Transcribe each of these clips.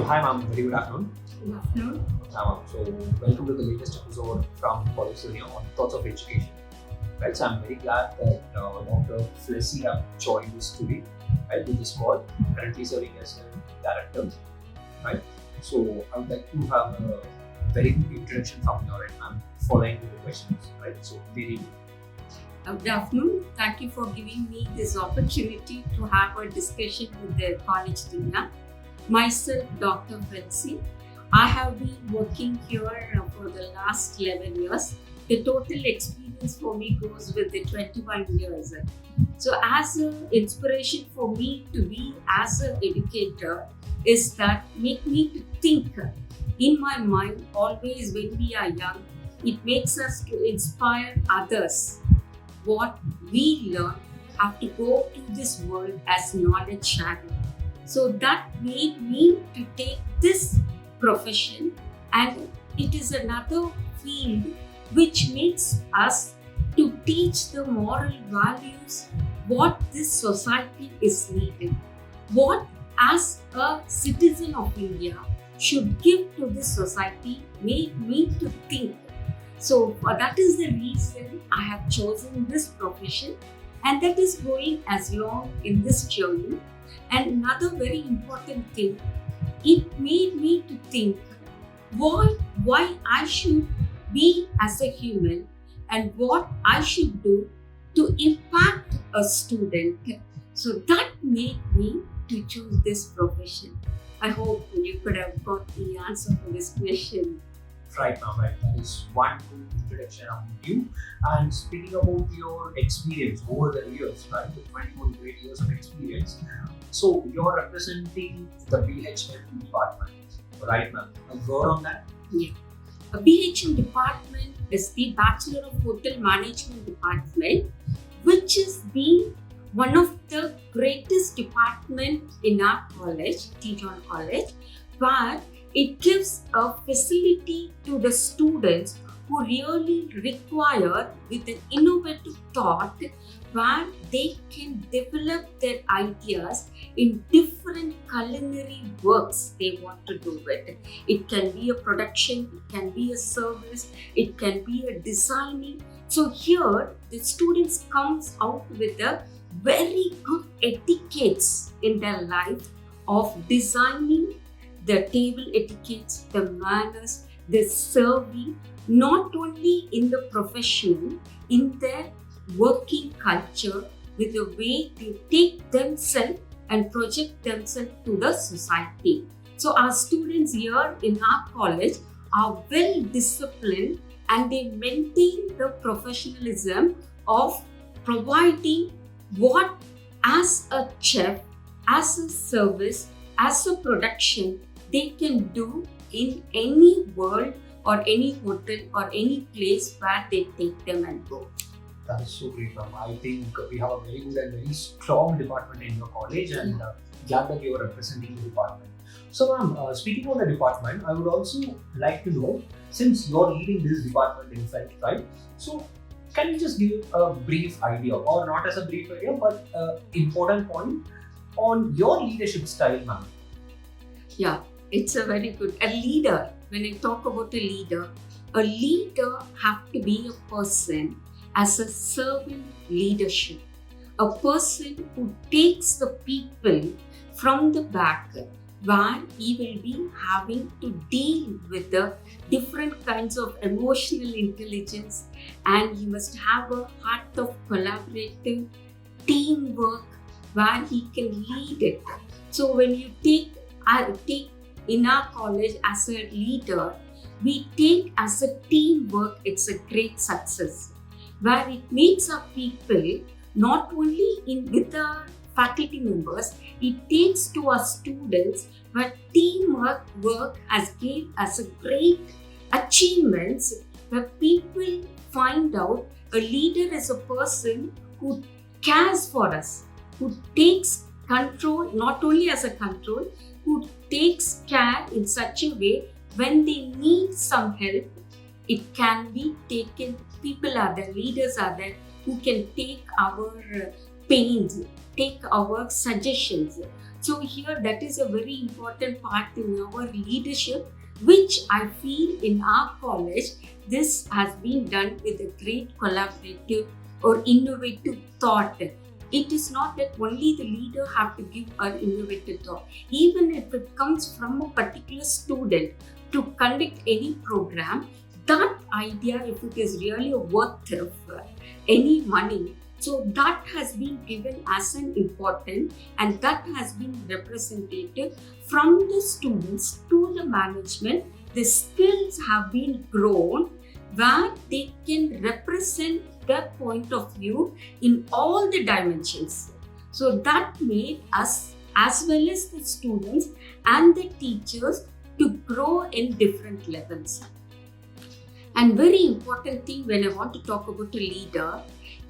Hi, ma'am. Very good afternoon. Good afternoon. So, welcome to the latest episode from College Studio on Thoughts of Education. Right. So, I'm very glad that Dr. Felicity have joined us today. Right, with this call, currently serving as a director. Right. So, I would like to have a very good introduction from your end, ma'am, following the questions. Right. So, very good. Good afternoon. Thank you for giving me this opportunity to have a discussion with the college Dunya. Myself, Dr. Felicity. I have been working here for the last 11 years. The total experience for me goes with the 21 years. So, as an inspiration for me to be as an educator is that make me to think in my mind always when we are young. It makes us to inspire others. What we learn have to go to this world as knowledge sharing. So that made me to take this profession, and it is another field which makes us to teach the moral values what this society is needed, what as a citizen of India should give to this society made me to think. So that is the reason I have chosen this profession, and that is going as long in this journey. And another very important thing, it made me to think why I should be as a human and what I should do to impact a student. So that made me to choose this profession. I hope you could have got the answer for this question. Right now, right? That is one good introduction of you. And speaking about your experience over the years, right? The 21 great years of experience. So you're representing the BHM department, right, ma'am? A word on that? Yeah. A BHM department is the Bachelor of Hotel Management department, which is the one of the greatest department in our college, T. John College, where it gives a facility to the students who really require with an innovative thought where they can develop their ideas in different culinary works they want to do with. It can be a production, it can be a service, it can be a designing. So here the students comes out with a very good etiquettes in their life of designing the table etiquettes, the manners, the serving, not only in the professional, in their working culture, with the way they take themselves and project themselves to the society. So our students here in our college are well disciplined and they maintain the professionalism of providing what as a chef, as a service, as a production they can do in any world or any hotel or any place where they take them and go. That is so great, ma'am. I think we have a very good and very strong department in your college, and glad that you are representing the department. So, ma'am, speaking of the department, I would also like to know, since you're leading this department in fact, right? So, can you just give a brief idea, or not as a brief idea, but important point on your leadership style, ma'am? Yeah, it's a very good. A leader, when I talk about a leader have to be a person as a servant leadership. A person who takes the people from the back where he will be having to deal with the different kinds of emotional intelligence, and he must have a heart of collaborative teamwork where he can lead it. So when you take in our college as a leader, we take as a teamwork, it's a great success where it makes our people not only in with our faculty members, it takes to our students where teamwork work has gave us a great achievements where people find out a leader is a person who cares for us, who takes control, not only as a control, who takes care in such a way when they need some help, it can be taken. People are there, leaders are there who can take our pains, take our suggestions. So here that is a very important part in our leadership, which I feel in our college, this has been done with a great collaborative or innovative thought. It is not that only the leader have to give an innovative thought. Even if it comes from a particular student to conduct any program, that idea, if it is really worth of any money, so that has been given as an important, and that has been represented from the students to the management. The skills have been grown where they can represent their point of view in all the dimensions. So that made us, as well as the students and the teachers, to grow in different levels. And very important thing when I want to talk about a leader,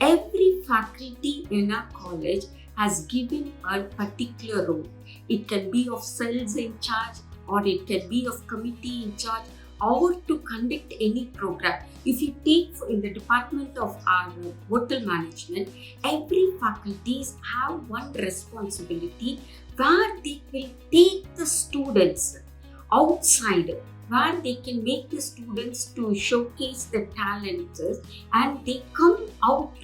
every faculty in our college has given a particular role. It can be of cells in charge, or it can be of committee in charge, or to conduct any program. If you take in the department of our hotel management, every faculties have one responsibility where they will take the students outside, where they can make the students to showcase the talents, and they come out.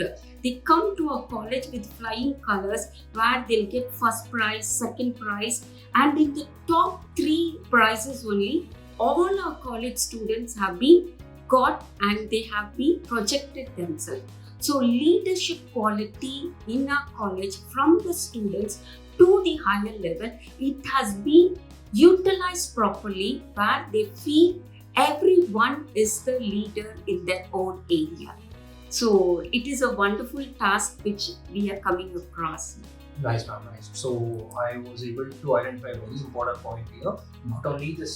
They come to a college with flying colors where they'll get first prize, second prize, and in the top 3 prizes only, all our college students have been got and they have been projected themselves. So leadership quality in our college from the students to the higher level, it has been utilized properly where they feel everyone is the leader in their own area. So it is a wonderful task which we are coming across. Nice, ma'am, nice. So I was able to identify a very important point here. Not only the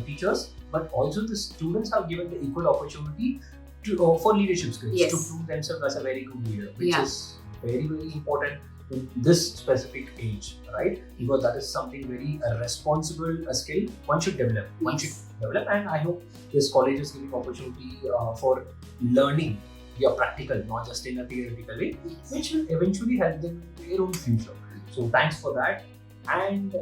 teachers, but also the students have given the equal opportunity to for leadership skills, Yes. to prove themselves as a very good leader, which Yeah. is very, very important in this specific age, right? Because that is something very responsible skill one should develop. One should Yes. develop, and I hope this college is giving opportunity for learning via practical, not just in a theoretical way, Yes. which will eventually help them in their own future. So thanks for that. And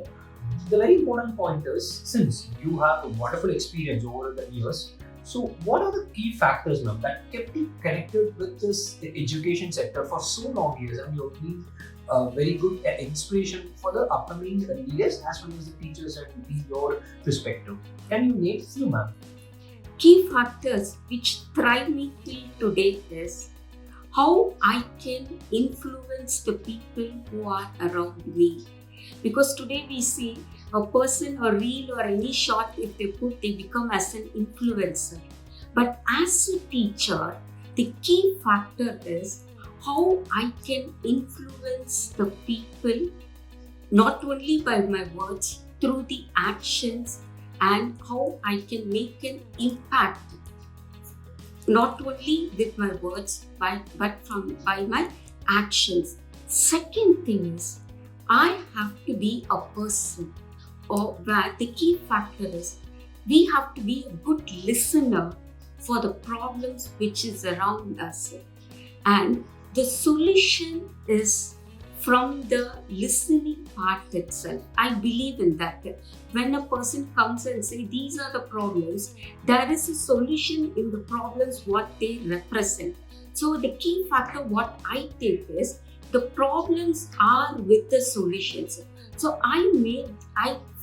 the very important point is, since you have a wonderful experience over the years, so what are the key factors, ma'am, that kept you connected with this education sector for so long years, and you've been very good inspiration for the upcoming leaders as well as the teachers and in your perspective? Can you name a few, ma'am? Key factors which thrive me till today is how I can influence the people who are around me. Because today we see a person, a reel or any shot, if they put, they become as an influencer. But as a teacher, the key factor is how I can influence the people, not only by my words, through the actions, and how I can make an impact, not only with my words, but by my actions. Second thing is, I have to be a person, or where the key factor is, we have to be a good listener for the problems which is around us, and the solution is from the listening part itself. I believe in that. When a person comes and say these are the problems, there is a solution in the problems what they represent. So the key factor what I take is, the problems are with the solutions. So I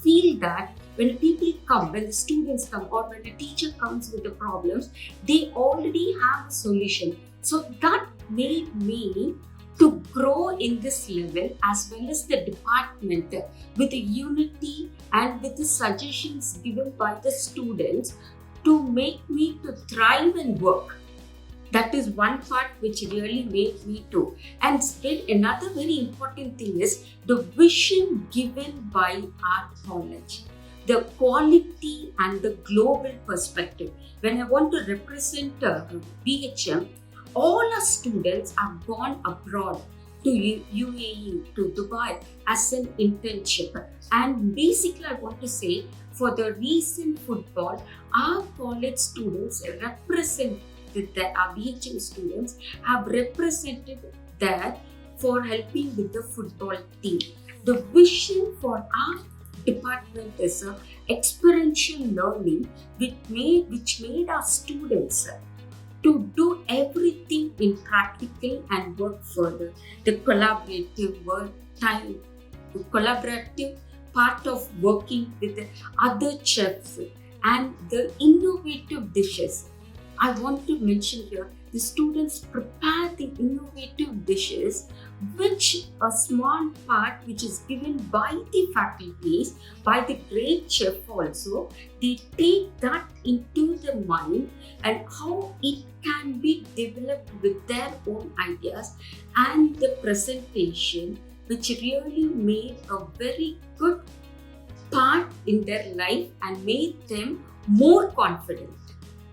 feel that when people come, when the students come, or when a teacher comes with the problems, they already have a solution. So that made me to grow in this level, as well as the department, with the unity and with the suggestions given by the students to make me to thrive and work. That is one part which really made me to. And still another very important thing is the vision given by our college, the quality and the global perspective. When I want to represent BHM, all our students have gone abroad to UAE, to Dubai as an internship. And basically I want to say, for the recent football, our college students represented, our BHM students have represented there for helping with the football team. The vision for our department is a experiential learning which made our students to do everything in practical and work further. The collaborative part of working with the other chefs and the innovative dishes. I want to mention here, the students prepare the innovative dishes, which a small part which is given by the faculties, by the great chef also, they take that into the mind and how it can be developed with their own ideas, and the presentation which really made a very good part in their life and made them more confident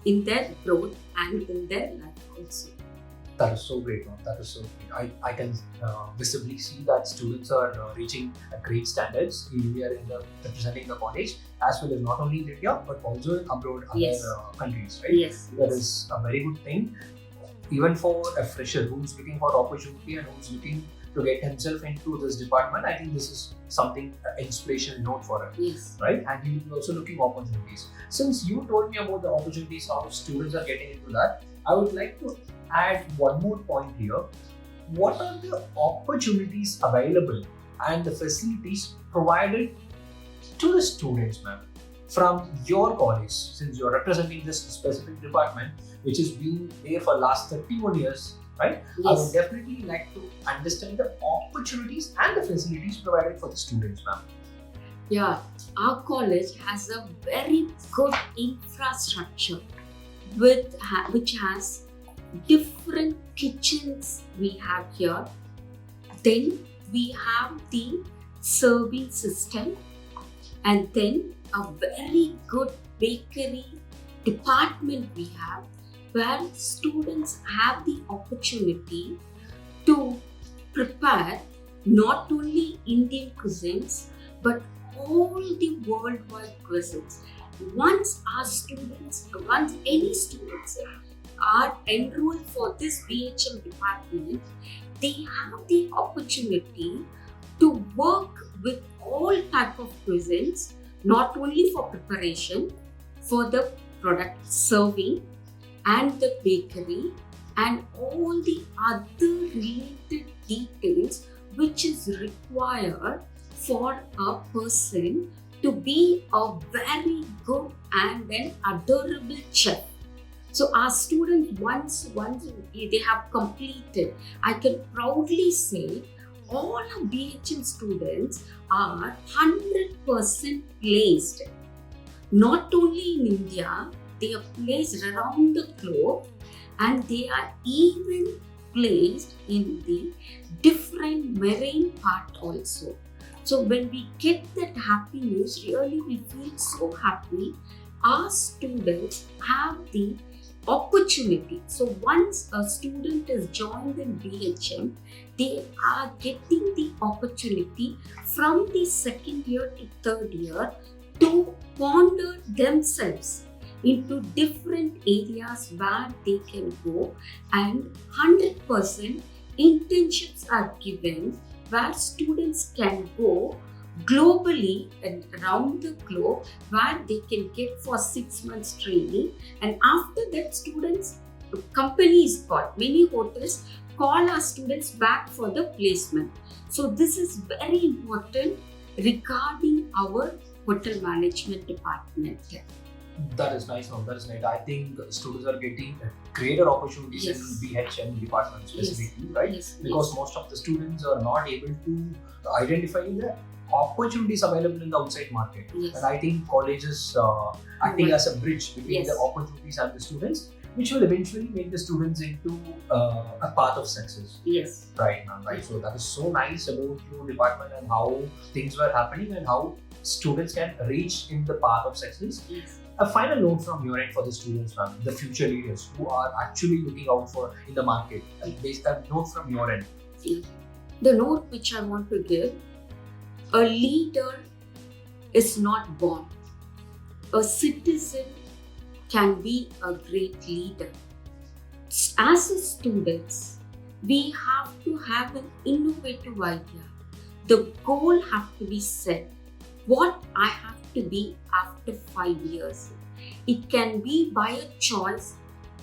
in their growth and in their life also. That is so great, ma'am. That is so great. I can visibly see that students are reaching great standards here in representing the college, as well as not only in India but also in abroad, Yes. other countries, right? Yes. That is a very good thing, even for a fresher who's looking for opportunity and who's looking to get himself into this department. I think this is something inspirational note for him, Yes. right? And he will be also looking opportunities. Since you told me about the opportunities, how students are getting into that, I would like to add one more point here. What are the opportunities available and the facilities provided to the students, ma'am, from your college, since you're representing this specific department, which has been there for last 31 years, right? I would Yes. definitely like to understand the opportunities and the facilities provided for the students, ma'am. Yeah, our college has a very good infrastructure which has different kitchens we have here. Then we have the serving system, and then a very good bakery department we have, where students have the opportunity to prepare not only Indian cuisines but all the worldwide cuisines. Once any students are enrolled for this BHM department, they have the opportunity to work with all type of cuisines, not only for preparation, for the product serving and the bakery and all the other related details which is required for a person to be a very good and an adorable chef. So our students, once they have completed, I can proudly say all our BHM students are 100% placed. Not only in India, they are placed around the globe, and they are even placed in the different marine part also. So when we get that happy news, really we feel so happy. Our students have the opportunity. So once a student is joined in BHM, they are getting the opportunity from the second year to third year to ponder themselves into different areas where they can go, and 100% internships are given where students can go globally and around the globe, where they can get for 6 months training, and after that companies call, many hotels call our students back for the placement. So this is very important regarding our hotel management department. That is nice, ma'am. That is nice. I think students are getting greater opportunities Yes. in BHM department specifically, right? Yes, Because most of the students are not able to identify the opportunities available in the outside market. yes, And I think colleges acting Right. as a bridge between Yes. the opportunities and the students, which will eventually make the students into a path of success. yes, Right, ma'am. Right. So that is so nice about your department and how things were happening and how students can reach in the path of success. yes. A final note from your end for the students, ma'am, the future leaders who are actually looking out for in the market. A note from your end. The note which I want to give: a leader is not born. A citizen can be a great leader. As a students, we have to have an innovative idea. The goal have to be set. What I have to be after 5 years. It can be by a choice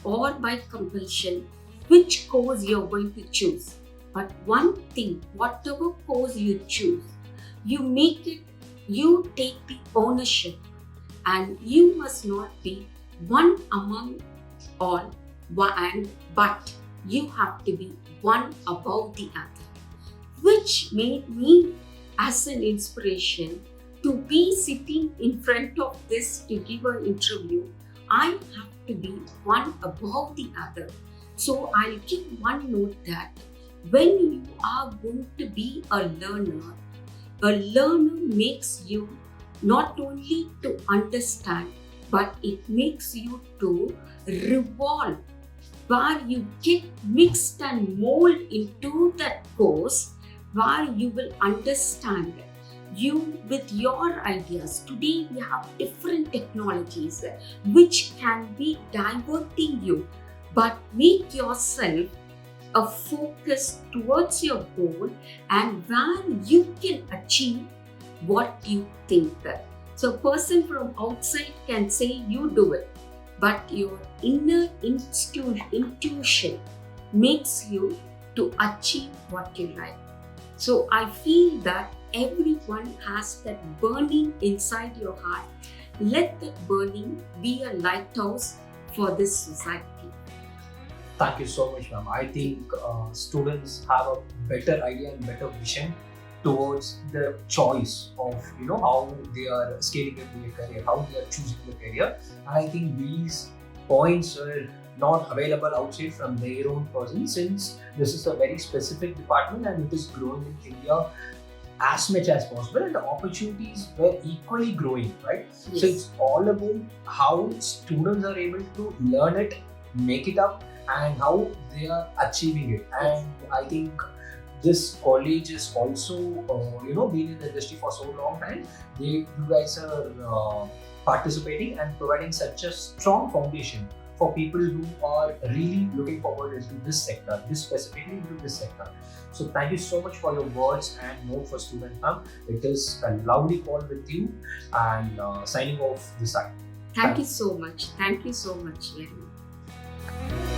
or by compulsion, which course you're going to choose. But one thing, whatever course you choose, you make it, you take the ownership, and you must not be one among all, but you have to be one above the other, which made me as an inspiration to be sitting in front of this to give an interview. I have to be one above the other. So I'll give one note that when you are going to be a learner makes you not only to understand, but it makes you to revolve, where you get mixed and mold into that course, where you will understand you with your ideas. Today we have different technologies which can be diverting you, but make yourself a focus towards your goal and where you can achieve what you think. So a person from outside can say you do it, but your inner intuition makes you to achieve what you like. So I feel that everyone has that burning inside your heart. Let that burning be a lighthouse for this society. Thank you so much, ma'am. I think students have a better idea and better vision towards the choice of how they are scaling up their career, how they are choosing their career. And I think these points are not available outside from their own person, since this is a very specific department and it is growing in India as much as possible, and the opportunities were equally growing, right? Yes. So it's all about how students are able to learn it, make it up, and how they are achieving it. And I think this college is also been in the industry for so long time. You guys are participating and providing such a strong foundation for people who are really looking forward into this sector, this specifically into this sector. So thank you so much for your words and note for Student Ma'am. It is a lovely call with you, and signing off this side. Thank you so much. Thank you so much, Lenny.